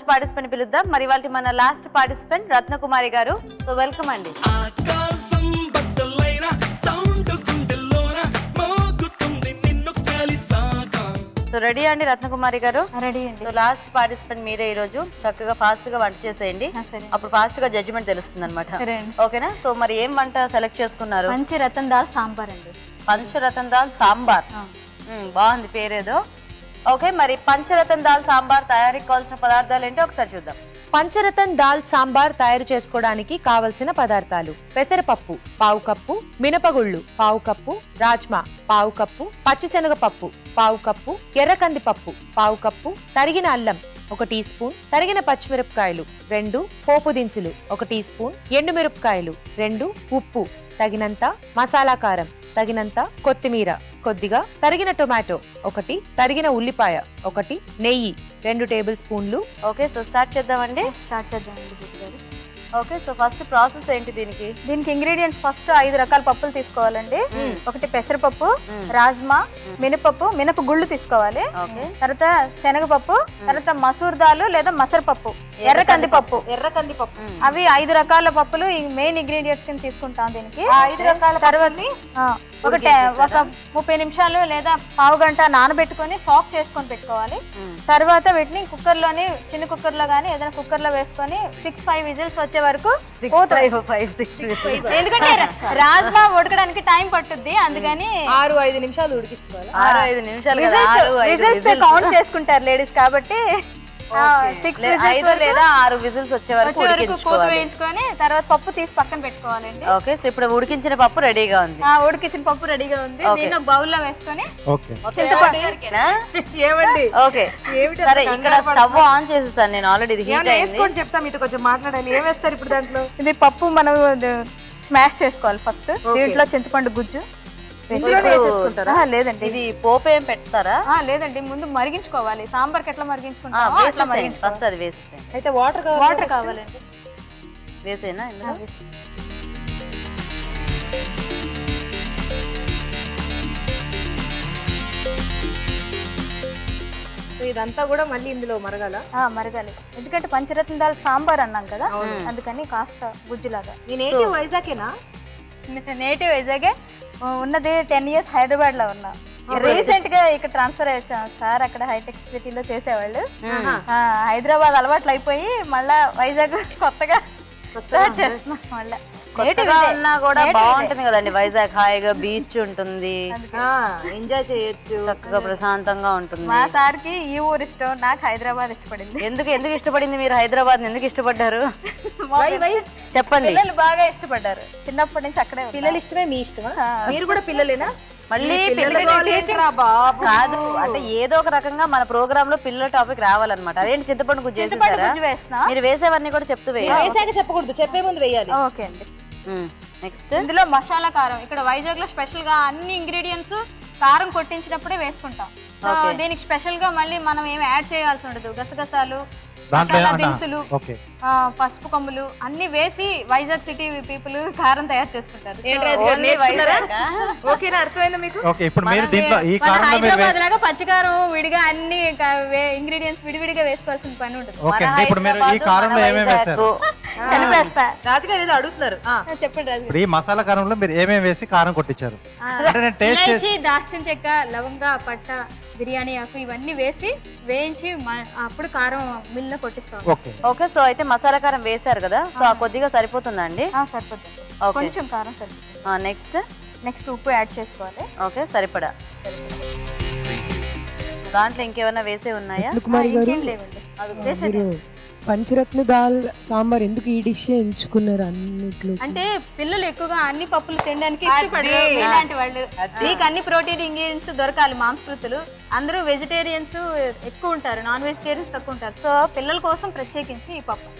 Last participant పిలుద్దాం. మరి వాళ్ళ మన లాస్ట్ పార్టిసిపెంట్ రత్నకుమారి గారు. సో వెల్కమ్ అండి. సో రెడీ అండి రత్నకుమారి గారు? రెడీ అండి. సో లాస్ట్ పార్టిసిపెంట్ మీరే ఈ రోజు. చక్కగా ఫాస్ట్ గా వంట చేసేయండి, అప్పుడు ఫాస్ట్ గా జడ్జిమెంట్ తెలుస్తుంది అనమాట. ఓకేనా? సో మరి ఏం వంట సెలెక్ట్ చేసుకున్నారు? పంచరతన్ దాల్ సాంబార్ అండి. పంచరతన్ దాల్ సాంబార్, బాగుంది పేరేదో. ఓకే, మరి పంచరతన్ దాల్ సాంబార్ తయారీకి కావాల్సిన పదార్థాలు ఏంటో ఒకసారి చూద్దాం. పంచరతన్ దాల్ సాంబార్ తయారు చేసుకోవడానికి కావలసిన పదార్థాలు: పెసరపప్పు పావు కప్పు, మినపగుళ్ళు పావు కప్పు, రాజ్మా పావు కప్పు, పచ్చిశనగపప్పు పావు కప్పు, ఎర్రకంది పప్పు పావు కప్పు, తరిగిన అల్లం 1 టీ స్పూన్, తరిగిన పచ్చిమిరపకాయలు 2, పోపు దినుసులు 1 టీ స్పూన్, ఎండుమిరపకాయలు 2, ఉప్పు తగినంత, మసాలా కారం తగినంత, కొత్తిమీర కొద్దిగా, తరిగిన టొమాటో 1, తరిగిన ఉల్లిపాయ 1, నెయ్యి 2 టేబుల్ స్పూన్లు. ఓకే, సో స్టార్ట్ చేద్దామండి. స్టార్ట్ చేద్దామండి దీపు గారు. ఓకే, సో ఫస్ట్ ప్రాసెస్ ఏంటి దీనికి? దీనికి ఇంగ్రీడియంట్స్ ఫస్ట్ 5 రకాల పప్పులు తీసుకోవాలండి. ఒకటి పెసరపప్పు, రాజ్మా, మినపప్పు, మినపగుళ్ళు తీసుకోవాలి. తర్వాత శనగపప్పు, తర్వాత మసూర్ దాలు లేదా మసరపప్పు, ఎర్రకంది పప్పు. అవి 5 రకాల పప్పులు ఈ మెయిన్ ఇంగ్రీడియంట్స్ కింద తీసుకుంటాం దీనికి. 5 రకాల తర్వాత ఒక 30 నిమిషాలు లేదా పావు గంట నానబెట్టుకొని సాఫ్ చేసుకొని పెట్టుకోవాలి. తర్వాత వీటిని కుక్కర్లోని, చిన్న కుక్కర్లో కానీ ఏదైనా కుక్కర్లో వేసుకొని 6-5 విజిల్స్ వచ్చే వరకు, ఎందుకంటే రాజ్మా ఉడకడానికి టైం పట్టుద్ది, అందుకని 6-5 నిమిషాలు ఉడికించుకోవాలి. 6-5 నిమిషాలు విజిల్స్ కౌంట్ చేసుకుంటారు లేడీస్ కాబట్టి. 5 లేదా 6 విజిల్స్ వచ్చే వరకు వేయించుకొని తర్వాత పప్పు తీసి పక్కన పెట్టుకోవాలండి. ఓకే, సో ఇప్పుడు ఉడికించిన పప్పు రెడీగా ఉంది. ఉడికించిన పప్పు రెడీగా ఉంది. నేను ఒక బౌల్ లో వేసుకొని ఓకే, సరే ఇక్కడ స్టవ్ ఆన్ చేసేసాను నేను ఆల్రెడీ. ఇది హీట్ అయింది. చెప్తా మీతో కొంచెం మాట్లాడాలి. ఏం వేస్తారు ఇప్పుడు దాంట్లో? ఇది పప్పు మనం స్మాష్ చేసుకోవాలి ఫస్ట్. దీంట్లో చింతపండు గుజ్జు లేదండి, ఇది పోపు ఏం పెడతారా? లేదండి, ముందు మరిగించుకోవాలి. సాంబార్కి ఎట్లా మరిగించుకుంటాం అట్లా మరిగించుకోవాలి. ఫస్ట్ అది వేసేసాను. అయితే వాటర్ కావాలండి. వేసేనా? ఇదంతా కూడా మళ్ళీ ఇందులో మరగాలి. ఎందుకంటే పంచరత్న దాల్ సాంబార్ అన్నాం కదా, అందుకని కాస్త గుజ్జులాగా. నేటివ్ వైజాగేనా? నేటివ్ వైజాగే ఉన్నది. 10 years హైదరాబాద్ లో ఉన్నా. రీసెంట్ గా ఇక్కడ ట్రాన్స్ఫర్ అయ్యాం సార్. అక్కడ హైటెక్ సిటీలో చేసేవాళ్ళు. హైదరాబాద్ అలవాట్లు అయిపోయి మళ్ళా వైజాగ్ కొత్తగా స్టార్ట్ చేస్తున్నాం. మళ్ళీ ఉన్నా కూడా బాగుంటుంది కదండి వైజాగ్. హాయిగా బీచ్ ఉంటుంది, ఎంజాయ్ చేయొచ్చు, చక్కగా ప్రశాంతంగా ఉంటుంది. మా సార్కి ఈ ఊరు ఇష్టం, నాకు హైదరాబాద్ ఇష్టపడింది. ఎందుకు ఇష్టపడింది? మీరు హైదరాబాద్ ఎందుకు ఇష్టపడ్డారు చెప్పండి. పిల్లలు బాగా ఇష్టపడ్డారు. చిన్నప్పటి నుంచి అక్కడే. పిల్లలు ఇష్టమే, మీ ఇష్టమా? మీరు కూడా పిల్లలేనా? మళ్ళీ కాదు అంటే ఏదో ఒక రకంగా మన ప్రోగ్రామ్ లో పిల్లల టాపిక్ రావాలన్నమాట. అదేంటి చింతపండు గుజ్జు వేసేసారా? మీరు వేసేవన్నీ కూడా చెప్పి వేసాక చెప్పకూడదు, చెప్పే ముందు వేయాలి. ఓకే అండి. నెక్స్ట్ ఇందులో మసాలా కారం. ఇక్కడ వైజాగ్ లో స్పెషల్ గా అన్ని ఇంగ్రీడియంట్స్ కారం కొట్టించినప్పుడే వేసుకుంటాం. దీనికి స్పెషల్ గా మళ్ళీ మనం ఏమి యాడ్ చేయాల్సి ఉండదు. గసగసాలు, దినుసులు, పసుపు కొమ్ములు అన్ని వేసి వైజాగ్ సిటీ పీపుల్ కారం తయారు చేసుకుంటారు. హైదరాబాద్ లాగా పచ్చికారం విడిగా అన్ని ఇంగ్రీడియంట్స్ విడివిడిగా వేసుకోవాల్సిన పని ఉంటుంది. రాజుగారు ఏదో అడుగుతున్నారు, చెప్పండి రాజు. ఈ మసాలా కారంలో మీరు ఏమేమి వేసి కారం కొట్టించారు? దాల్చిన చెక్క, లవంగా, పట్ట, బిర్యానీ ఆకు ఇవన్నీ వేసి వేయించి అప్పుడు కారం మిల్లులో కొట్టిస్తాం. ఓకే, సో అయితే మసాలా కారం వేసారు కదా, సో కొద్దిగా సరిపోతుందండి? సరిపోతుంది, కొంచెం కారం సరిపోతుంది. నెక్స్ట్ ఉప్పు యాడ్ చేసుకోవాలి. ఓకే, సరిపడా. దాంట్లో ఇంకేమైనా వేసే ఉన్నాయా? లేవండి. పంచరత్న దాల్ సాంబార్ ఎందుకు ఈ డిష్ ఎంచుకున్నారు అన్నిట్లో? అంటే పిల్లలు ఎక్కువగా అన్ని పప్పులు తినడానికి ఇష్టపడరు. ఇలాంటి వాళ్ళు మీకు అన్ని ప్రోటీన్ ఇంగ్రీడియంట్స్ దొరకాలి. మాంసకృతులు అందరూ వెజిటేరియన్స్ ఎక్కువ ఉంటారు, నాన్ వెజిటేరియన్స్ తక్కువ ఉంటారు. సో పిల్లల కోసం ప్రత్యేకించి ఈ పప్పు.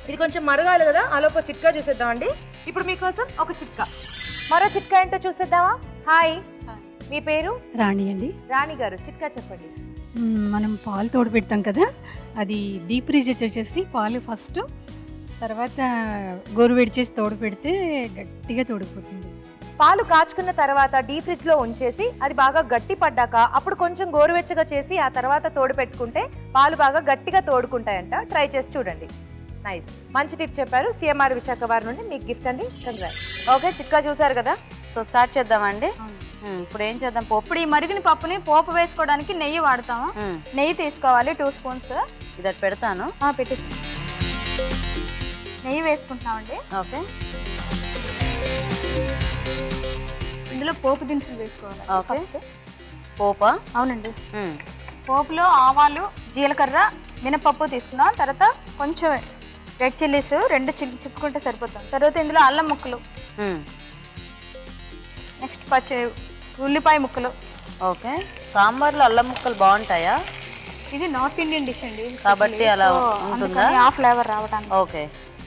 ఇది కొంచెం మరగాలి కదా, ఆలోపు చిట్కా చూసేద్దాం అండి. ఇప్పుడు మీకోసం ఒక చిట్కా, మరో చిట్కా ఏంటో చూసేద్దామా? హాయ్, మీ పేరు? రాణి అండి. రాణి గారు, చిట్కా చెప్పండి. మనం పాలు తోడు పెడతాం కదా, అది డీప్ ఫ్రీజ్ చేసి పాలు తర్వాత గోరువేడి చేసి తోడు పెడితే గట్టిగా తోడిపోతుంది. పాలు కాచుకున్న తర్వాత డీ ఫ్రిడ్జ్ లో ఉంచేసి అది బాగా గట్టి పడ్డాక అప్పుడు కొంచెం గోరువెచ్చగా చేసి ఆ తర్వాత తోడు పెట్టుకుంటే పాలు బాగా గట్టిగా తోడుకుంటాయంట. ట్రై చేసి చూడండి. నైస్, మంచి టిప్ చెప్పారు. సిఎంఆర్ విశాఖ వారి నుండి మీకు గిఫ్ట్ అండి. ఓకే, చిట్కా చూసారు కదా. సో స్టార్ట్ చేద్దామండి. ఇప్పుడు ఏం చేద్దాం? ఇప్పుడు ఈ మరిగిన పప్పుని పోపు వేసుకోవడానికి నెయ్యి వాడతాము. నెయ్యి తీసుకోవాలి 2 స్పూన్స్. ఇది పెడతాను. పెట్టి నెయ్యి వేసుకుంటామండి. ఓకే, ఇందులో పోపు దినుసులు వేసుకోవాలి. ఓకే, పోపా? అవునండి. పోపులో ఆవాలు, జీలకర్ర, మినపప్పు తీసుకున్నాం. తర్వాత కొంచెం రెడ్ చిల్లీస్ 2 చిప్పుకుంటే సరిపోతుంది. తర్వాత ఇందులో అల్లం ముక్కలు, నెక్స్ట్ ఉల్లిపాయ ముక్కలు. ఓకే, సాంబార్లో అల్లం ముక్కలు బాగుంటాయా? ఇది నార్త్ ఇండియన్ డిష్ అండి కాబట్టి అలా ఉంటుందా? ఆ ఫ్లేవర్ రావడానికి. Okay,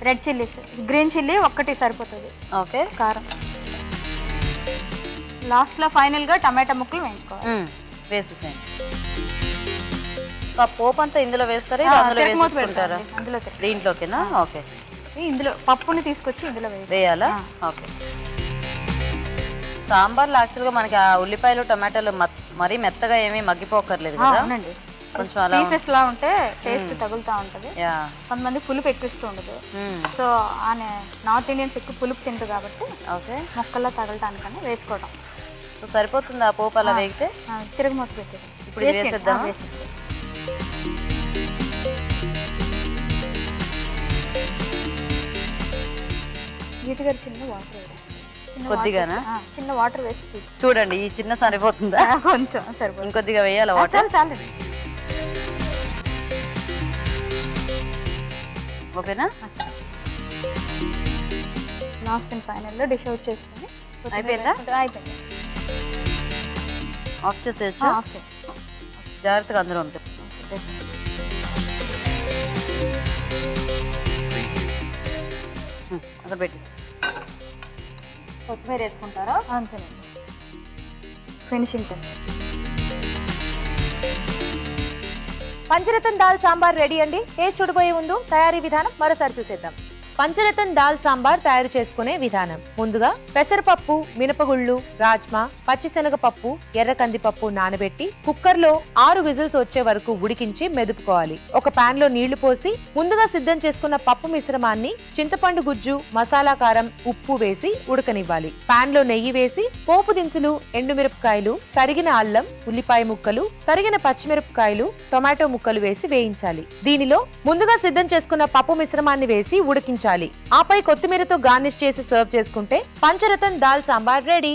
red chillies, green chilli 1 సరిపోతుంది. ఓకే, కారం. లాస్ట్ లో ఫైనల్ గా టమాటా ముక్కలు వేయించుకోవాలి. వేసేసేయండి. ఆ పోపు అంతా ఇందులో వేస్తారా? అందులో వేసుకుంటారా? అందులో దీంట్లోకేనా? ఓకే, ఇందులో పప్పుని తీసుకొచ్చి ఇందులో వేయాలా? ఓకే. సాంబార్లో యాక్చువల్గా మనకి ఆ ఉల్లిపాయలు టమాటాలు మరీ మెత్తగా ఏమీ మగ్గిపోకర్లేదు కదా, కొంచెం అలా పీసెస్ లా ఉంటే టేస్ట్ తగులుతూ ఉంటది. కొంతమంది పులుపు ఎక్కువ ఉండదు. సో నార్త్ ఇండియన్స్ ఎక్కువ పులుపు తింటారు కాబట్టి ఓకే మొక్కల్లో తగలటానికని వేసుకోవడం. సో సరిపోతుంది ఆ పోపు అలా వేగితే? తిరగమూత పెట్టేది. ఇప్పుడు వేసేద్దాం. గీత గారు చిన్న వాటర్ కొద్దిగానా? చిన్న వాటర్ వేసి చూడండి. ఈ చిన్న సరిపోతుందా? కొంచెం సరిపోతుంది. ఇంకొద్దిగా వేయాలా వాటర్? చాలు. ఓకేనా? లాస్ట్ అండ్ ఫైనల్ లో డిష్ అవుట్ చేసుకుని అయిపోయిందా? అయిపోయింది. ఆఫ్ చేసేయచ్చు. జాగ్రత్తగా అందరూ ఉంటుంది. అక్కడ పెట్టి కొత్తిమీర వేసుకుంటారా? అంతేనండి, finishing touch. Pancharatna dal sambar ready అండి. టేస్ట్ చూడబోయే ముందు తయారీ విధానం మరోసారి చూసేద్దాం. పంచరత్న దాల్ సాంబార్ తయారు చేసుకునే విధానం. ముందుగా పెసరపప్పు, మినపగుళ్ళు, రాజ్మా, పచ్చిశనగపప్పు, ఎర్ర కందిపప్పు నానబెట్టి కుక్కర్ లో 6 విజిల్స్ వచ్చే వరకు ఉడికించి మెదుపుకోవాలి. ఒక పాన్ లో నీళ్లు పోసి ముందుగా సిద్ధం చేసుకున్న పప్పు మిశ్రమాన్ని చింతపండు గుజ్జు, మసాలా కారం, ఉప్పు వేసి ఉడకనివ్వాలి. పాన్ లో నెయ్యి వేసి పోపు దినుసులు, ఎండుమిరపకాయలు, తరిగిన అల్లం, ఉల్లిపాయ ముక్కలు, తరిగిన పచ్చిమిరపకాయలు, టొమాటో ముక్కలు వేసి వేయించాలి. దీనిలో ముందుగా సిద్ధం చేసుకున్న పప్పు మిశ్రమాన్ని వేసి ఉడికించాలి. ఆపై కొత్తిమీరతో గార్నిష్ చేసి సర్వ్ చేసుకుంటే పంచరత్న దాల్ సాంబార్ రెడీ.